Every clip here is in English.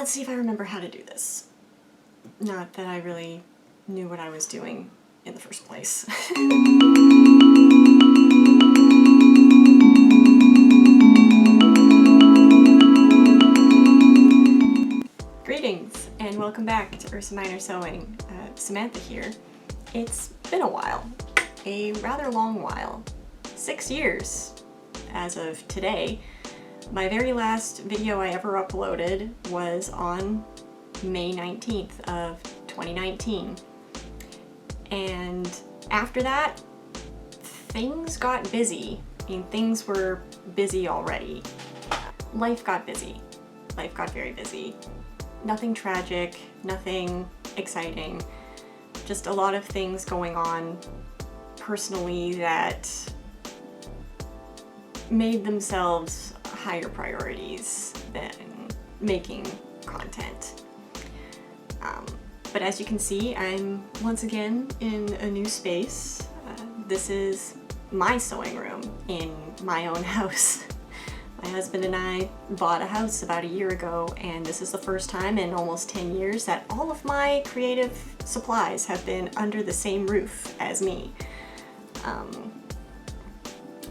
let's see if I remember how to do this. Not that I really knew what I was doing in the first place. Greetings and welcome back to Ursa Minor Sewing. Samantha here. It's been a while, a rather long while, 6 years as of today. My very last video I ever uploaded was on May 19th of 2019. And after that, things got busy. I mean, things were busy already. Life got busy. Life got very busy. Nothing tragic, nothing exciting, just a lot of things going on personally that made themselves higher priorities than making content. But as you can see, I'm once again in a new space. This is my sewing room in my own house. My husband and I bought a house about a year ago, and this is the first time in almost 10 years that all of my creative supplies have been under the same roof as me.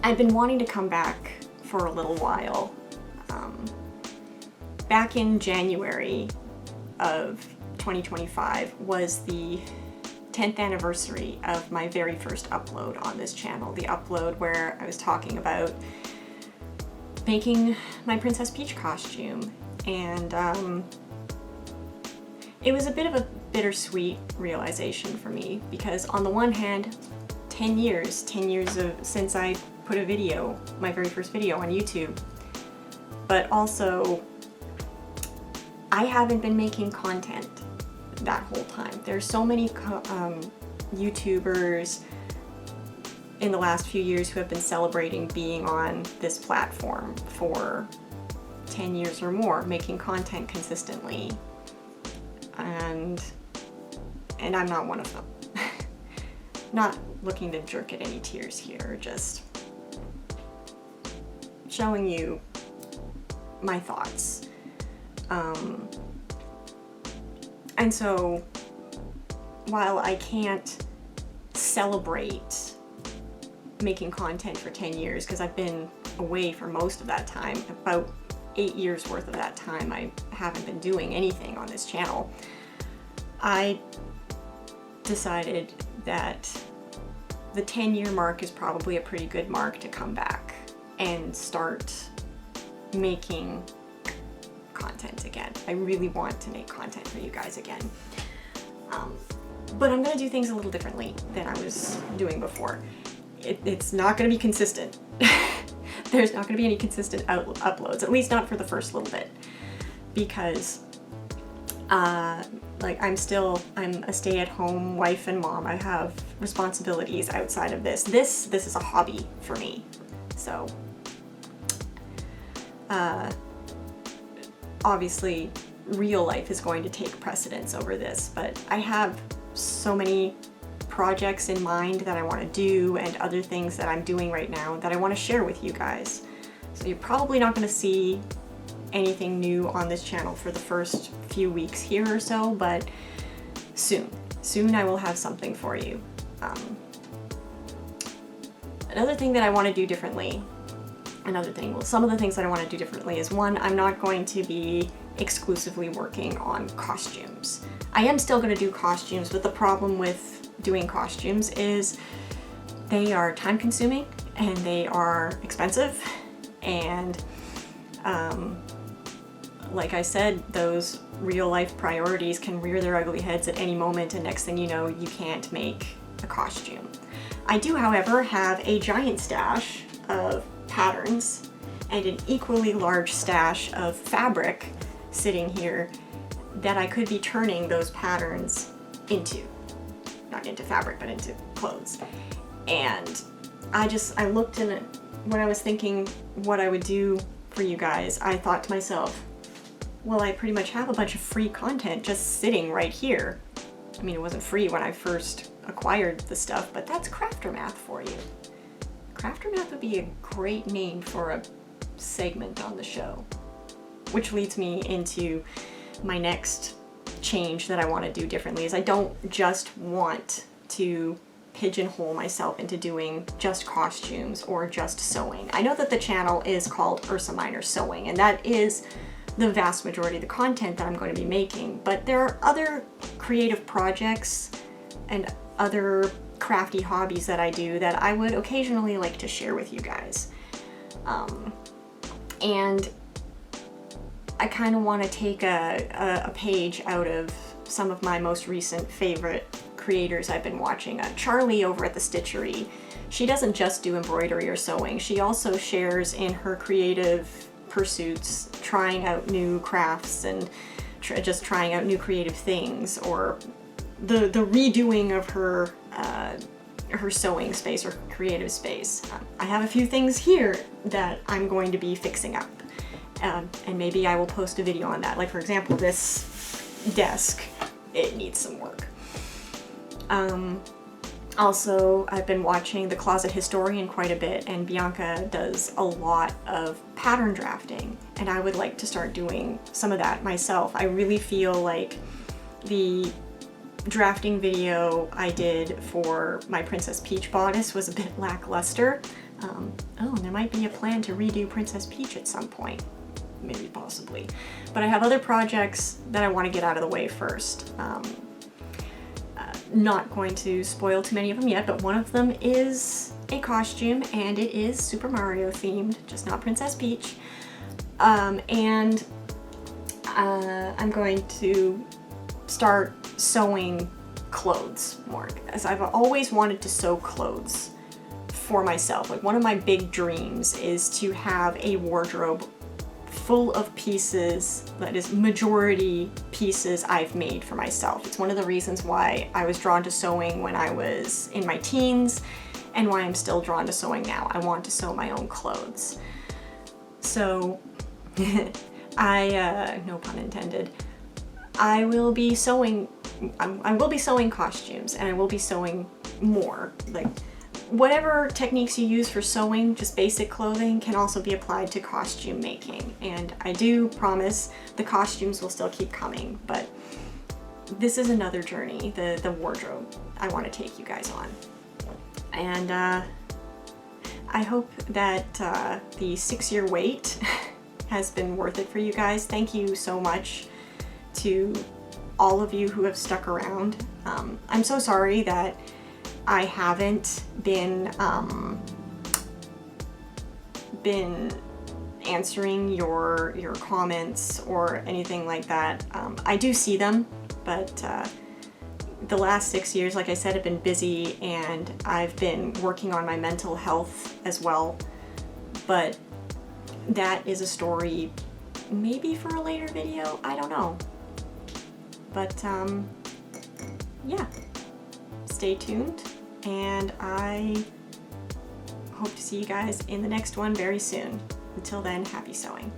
I've been wanting to come back for a little while. Back in January of 2025 was the 10th anniversary of my very first upload on this channel. The upload where I was talking about making my Princess Peach costume, and it was a bit of a bittersweet realization for me, because on the one hand, 10 years since I put a video, my very first video on YouTube, but also I haven't been making content that whole time. There's so many YouTubers in the last few years who have been celebrating being on this platform for 10 years or more, making content consistently, and I'm not one of them. Not looking to jerk at any tears here, just showing you my thoughts. And so while I can't celebrate making content for 10 years, because I've been away for most of that time, about 8 years worth of that time I haven't been doing anything on this channel, I decided that the 10-year mark is probably a pretty good mark to come back and start making content again. I really want to make content for you guys again. But I'm gonna do things a little differently than I was doing before. It's not gonna be consistent. There's not gonna be any consistent uploads, at least not for the first little bit, because like I'm a stay-at-home wife and mom. I have responsibilities outside of this. This is a hobby for me. So obviously real life is going to take precedence over this, but I have so many projects in mind that I want to do, and other things that I'm doing right now that I want to share with you guys. So you're probably not going to see anything new on this channel for the first few weeks here or so, but soon I will have something for you. Another thing that I want to do differently, some of the things that I want to do differently is, one, I'm not going to be exclusively working on costumes. I am still going to do costumes, but the problem with doing costumes is they are time consuming and they are expensive, and like I said, those real life priorities can rear their ugly heads at any moment, and next thing you know, you can't make a costume. I do, however, have a giant stash of patterns and an equally large stash of fabric sitting here that I could be turning those patterns into. Not into fabric, but into clothes. And I looked in it when I was thinking what I would do for you guys. I thought to myself, well, I pretty much have a bunch of free content just sitting right here. I mean, it wasn't free when I first acquired the stuff, but that's Craftermath for you. Craftermath would be a great name for a segment on the show. Which leads me into my next change that I want to do differently. Is I don't just want to pigeonhole myself into doing just costumes or just sewing. I know that the channel is called Ursa Minor Sewing, and that is the vast majority of the content that I'm going to be making, but there are other creative projects and other crafty hobbies that I do that I would occasionally like to share with you guys. And I kind of want to take a page out of some of my most recent favorite creators I've been watching. Charlie over at The Stitchery. She doesn't just do embroidery or sewing. She also shares in her creative pursuits, trying out new crafts and just trying out new creative things, or the redoing of her sewing space or creative space. I have a few things here that I'm going to be fixing up, and maybe I will post a video on that. Like, for example, this desk, it needs some work. Also, I've been watching The Closet Historian quite a bit, and Bianca does a lot of pattern drafting, and I would like to start doing some of that myself. I really feel like the drafting video I did for my Princess Peach bodice was a bit lackluster. Oh, and there might be a plan to redo Princess Peach at some point. Maybe, possibly. But I have other projects that I want to get out of the way first. Not going to spoil too many of them yet, but one of them is a costume, and it is Super Mario themed, just not Princess Peach. I'm going to start sewing clothes more, as I've always wanted to sew clothes for myself. Like, one of my big dreams is to have a wardrobe full of pieces that is majority pieces I've made for myself. It's one of the reasons why I was drawn to sewing when I was in my teens, and why I'm still drawn to sewing now. I want to sew my own clothes. So no pun intended, I will be sewing costumes, and I will be sewing more. Like, whatever techniques you use for sewing, just basic clothing, can also be applied to costume making. And I do promise the costumes will still keep coming, but this is another journey, the wardrobe, I want to take you guys on. And I hope that the 6-year wait has been worth it for you guys. Thank you so much to all of you who have stuck around. I'm so sorry that I haven't been answering your comments or anything like that. I do see them, but the last 6 years, like I said, have been busy, and I've been working on my mental health as well. But that is a story maybe for a later video, I don't know. But yeah, stay tuned, and I hope to see you guys in the next one very soon. Until then, happy sewing.